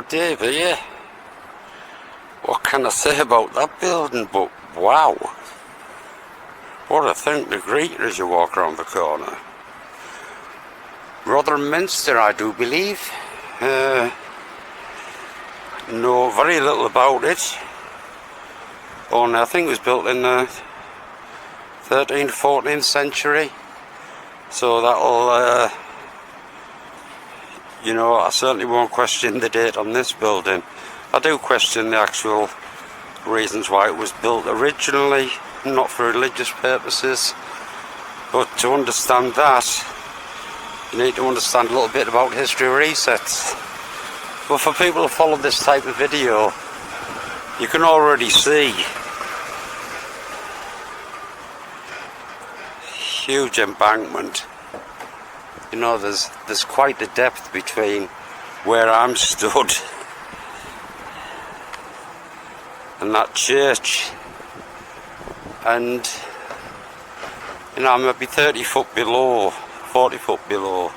Dave here. What can I say about that building but wow. What a thing to greet as you walk around the corner. Rotherham Minster, I do believe. Know very little about it. Only I think it was built in the 13th, 14th century. So that'll, you know, I certainly won't question the date on this building. I do question the actual reasons why it was built originally, not for religious purposes. But to understand that, you need to understand a little bit about history resets. But for people who follow this type of video, you can already see huge embankment. You know, there's quite a depth between where I'm stood and that church, and you know, I'm maybe 30 foot below, 40 foot below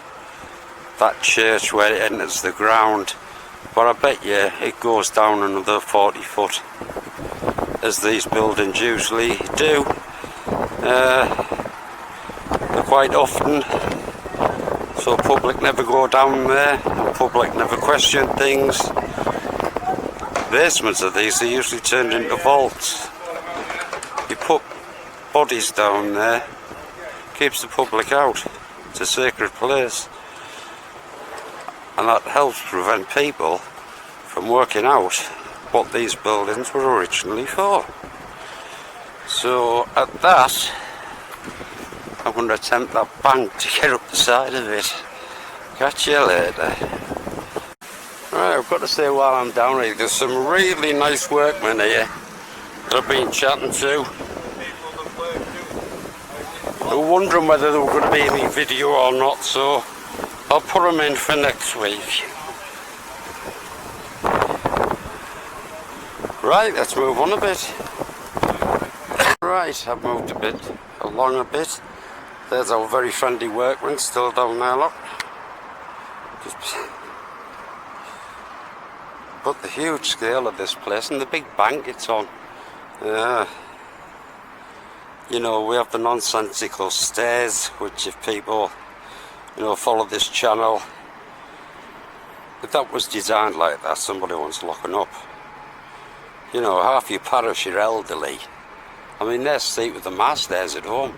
that church where it enters the ground, but I bet you it goes down another 40 foot as these buildings usually do. Quite often, so public never go down there, public never question things. Basements of these are usually turned into vaults. You put bodies down there, keeps the public out. It's a sacred place, and that helps prevent people from working out what these buildings were originally for. So at that, I'm going to attempt that bank to get up the side of it. Catch you later. Right, I've got to say while I'm down here, there's some really nice workmen here that I've been chatting to. They were wondering whether there were going to be any video or not, so I'll put them in for next week. Right, let's move on a bit. Right, I've moved a bit, along a bit. There's our very friendly workman still down there, look. But the huge scale of this place and the big bank it's on. You know, we have the nonsensical stairs, which if people, you know, follow this channel, if that was designed like that, somebody wants locking up. You know, half your parish are elderly. I mean, they're asleep with the my stairs at home.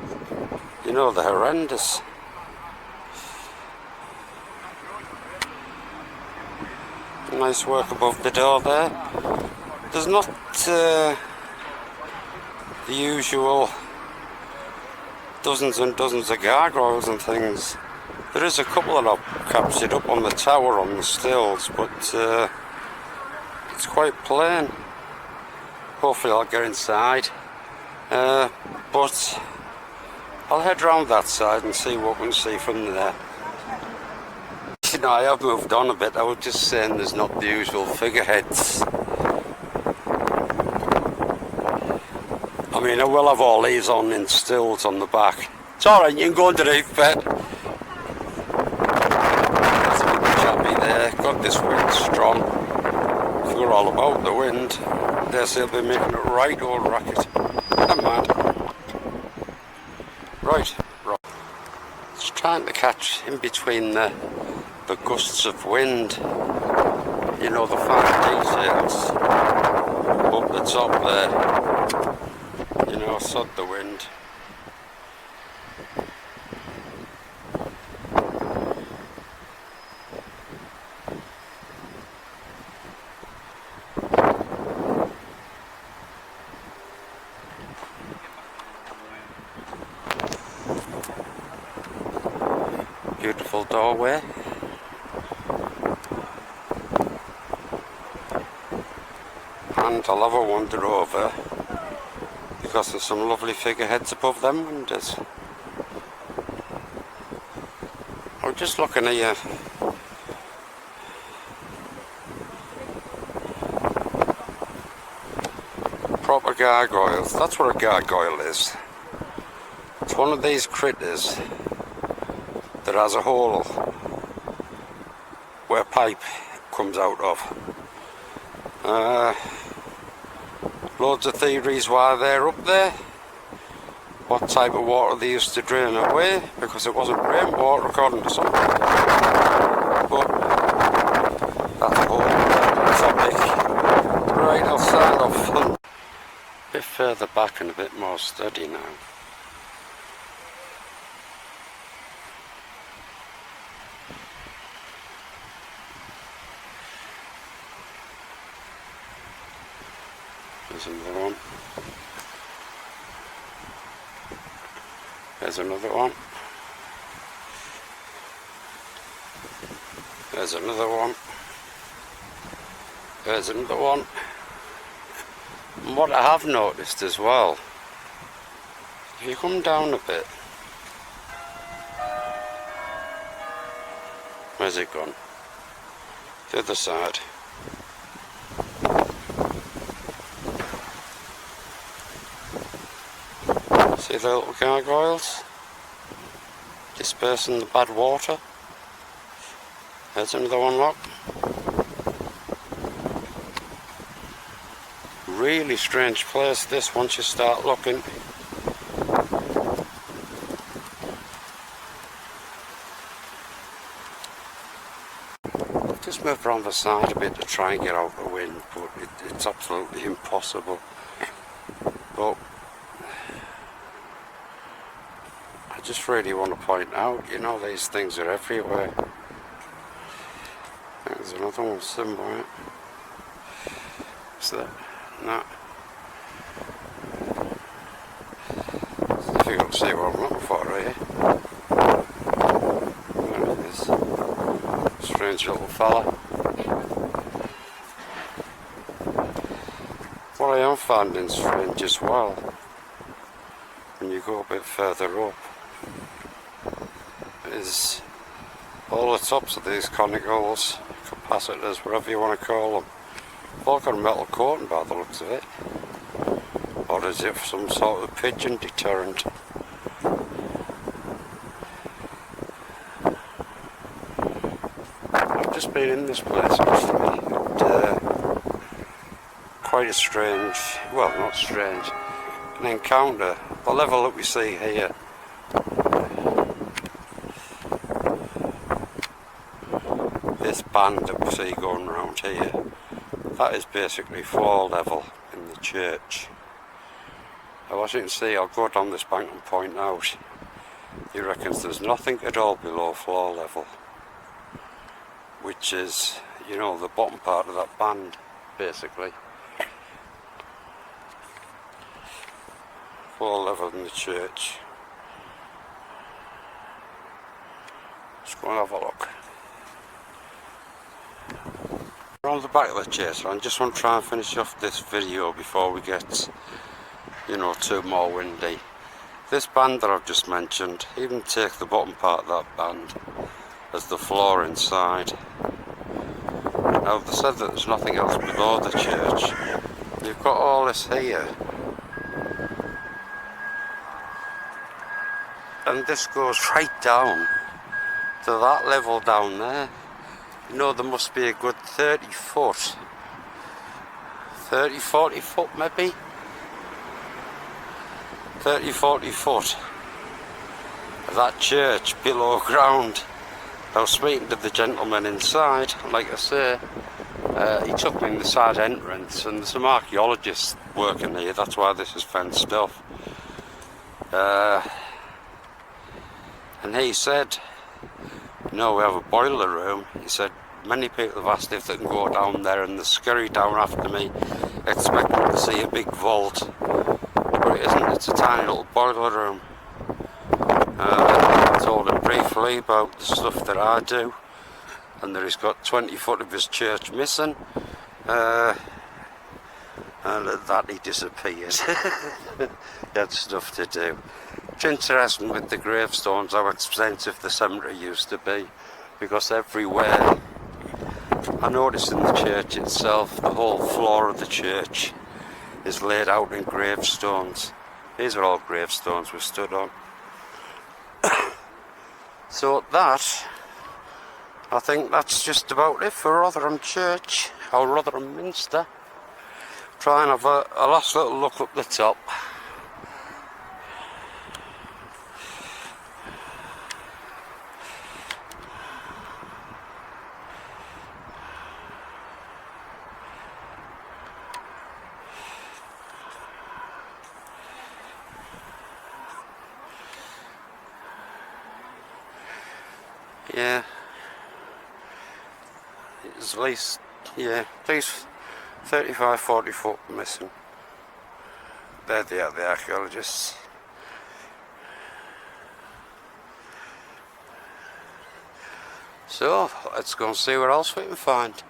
You know, they're horrendous. Nice work above the door there. There's not the usual dozens and dozens of gargoyles and things. There is a couple that I've captured up on the tower on the stills, but it's quite plain. Hopefully I'll get inside. But I'll head round that side and see what we can see from there. You know, I have moved on a bit. I was just saying there's not the usual figureheads. I mean, I will have all these on in stills on the back. It's alright, you can go underneath, pet. That's a bit choppy there. Got this wind strong. Forgot all about the wind. Guess they'll be making a right old racket. Never mind. Right. Just trying to catch in between the gusts of wind, you know, the fine details up the top there, you know, sod the wind. Beautiful doorway. And I'll have a wander over because there's some lovely figureheads above them windows. I'm just looking here. Proper gargoyles. That's what a gargoyle is. It's one of these critters that has a hole where pipe comes out of. Loads of theories why they're up there. What type of water they used to drain away, because it wasn't rainwater according to some people. But that's a whole other topic. Right, I'll start off a bit further back and a bit more steady now. There's another one. There's another one. There's another one. There's another one. And what I have noticed as well, if you come down a bit, where's it gone? The other side. See the little gargoyles dispersing the bad water? There's another one, look. Really strange place this once you start looking. I've just moved around the side a bit to try and get out the wind, but it's absolutely impossible. But I just really want to point out, you know, these things are everywhere. There's another one somewhere. Is that? No. It's difficult to see what I'm looking for here. There it is. Strange little fella. What I am finding strange as well, when you go a bit further up, is all the tops of these conicals, capacitors, whatever you want to call them, they've all got a metal coating by the looks of it. Or is it some sort of pigeon deterrent? I've just been in this place actually, and quite a strange, well, not strange, an encounter. The level that we see here, this band that we see going around here, that is basically floor level in the church. Now, as you can see, I'll go down this bank and point out, he reckons there's nothing at all below floor level, which is, you know, the bottom part of that band, basically. Floor level in the church. Let's go and have a look. Around the back of the church, I just want to try and finish off this video before we get, you know, too more windy. This band that I've just mentioned, even take the bottom part of that band as the floor inside. Now they said that there's nothing else below the church. You've got all this here, and this goes right down to that level down there. You know, there must be a good 30 foot, 30, 40 foot maybe, 30, 40 foot of that church below ground. I was speaking to the gentleman inside, and like I say, he took me in the side entrance, and there's some archaeologists working here, that's why this is fenced off. And he said, you know, we have a boiler room. He said, many people have asked if they can go down there, and they scurry down after me, expecting to see a big vault. But it isn't, it's a tiny little boiler room. I told him briefly about the stuff that I do, and that he's got 20 foot of his church missing, and at that he disappeared. He had stuff to do. It's interesting with the gravestones how expensive the cemetery used to be, because everywhere, I noticed in the church itself, the whole floor of the church is laid out in gravestones. These are all gravestones we stood on. So that, I think that's just about it for Rotherham Church. our Rotherham Minster. Try and have a last little look up the top. Yeah, it's at least, yeah, at least 35-40 foot missing. There they are, the archaeologists. So, let's go and see what else we can find.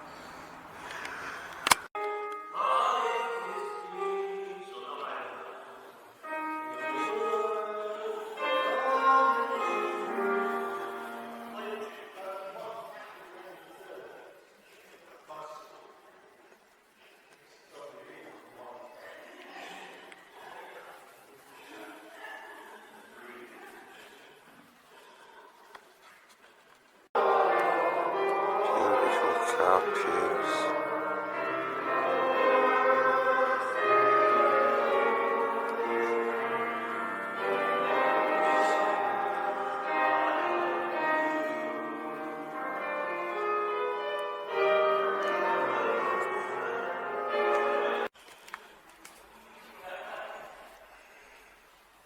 Beautiful carved pews.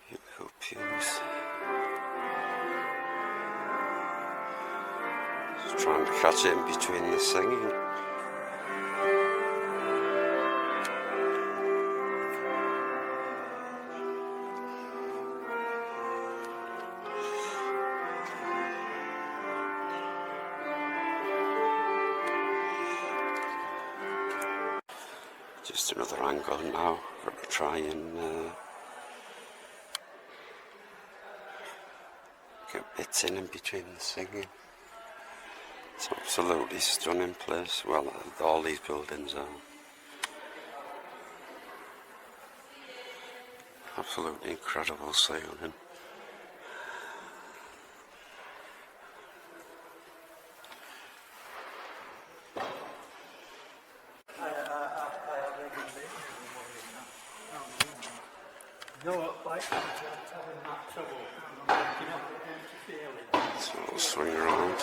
Beautiful pews. Just trying to catch it in between the singing. Just another angle now. Got to try and get bits in between the singing. It's absolutely stunning place. Well, all these buildings are. Absolutely incredible sailing. So we'll swing around.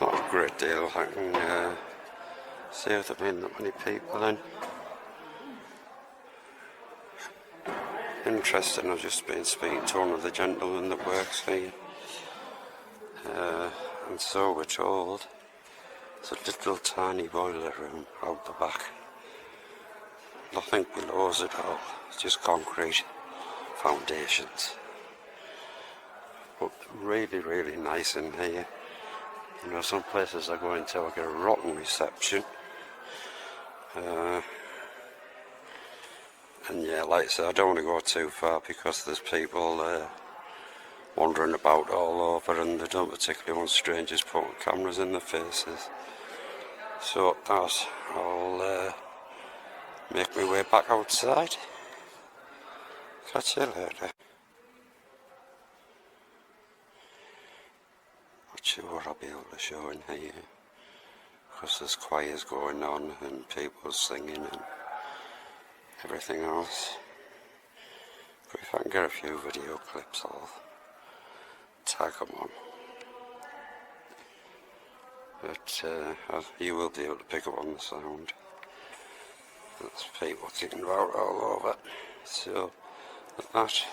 Not a great deal I can see without being that many people in. Interesting, I've just been speaking to one of the gentlemen that works here. And so we're told it's a little tiny boiler room out the back. Nothing below us at all, it's just concrete foundations. But really, really nice in here. You know, some places I go into I get a rotten reception. And yeah, like I said, I don't want to go too far because there's people wandering about all over and they don't particularly want strangers putting cameras in their faces. So that I'll make my way back outside. Catch you later. Not sure what I'll be able to show in here because there's choirs going on and people singing and everything else. But if I can get a few video clips, I'll tag them on. But you will be able to pick up on the sound. There's people kicking about all over. So, with that,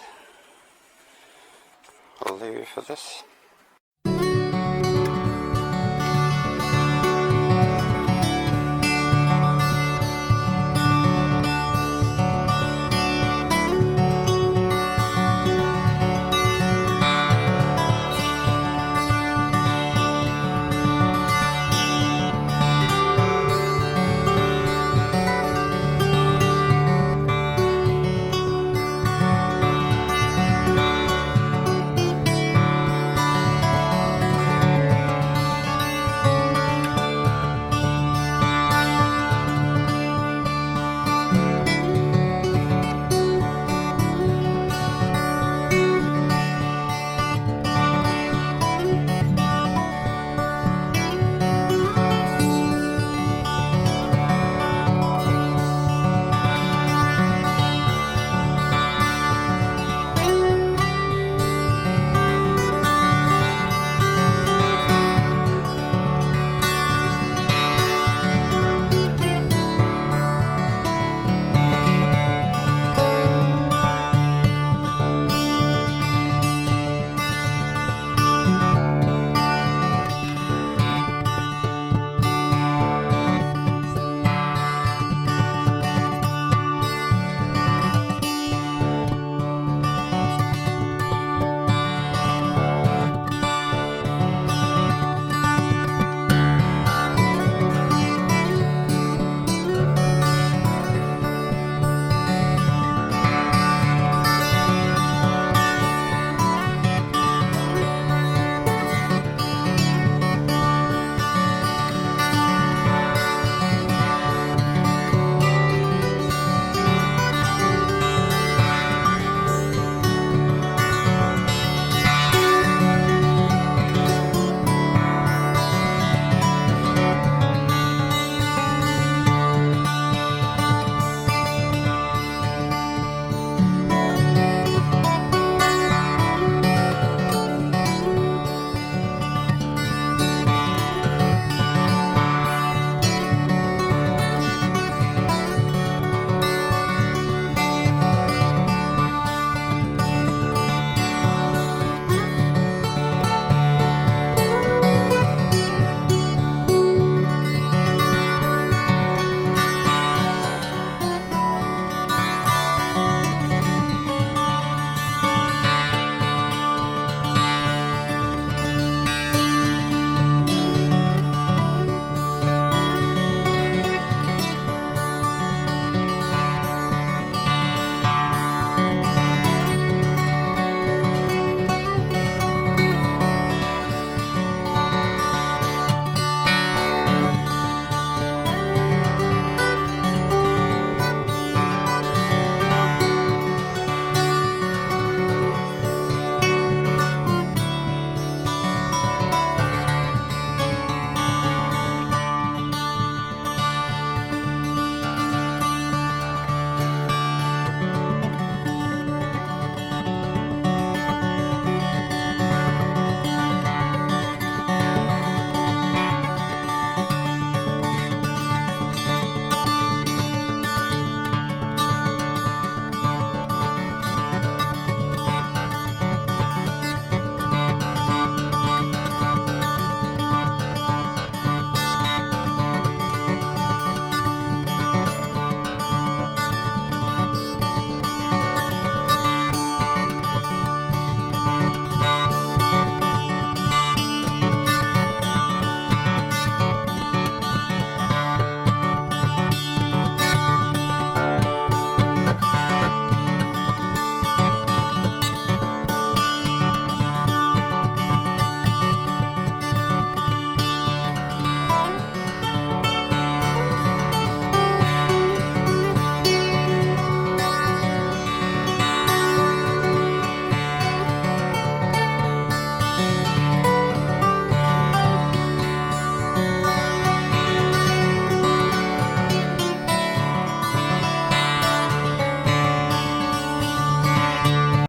I'll leave you for this.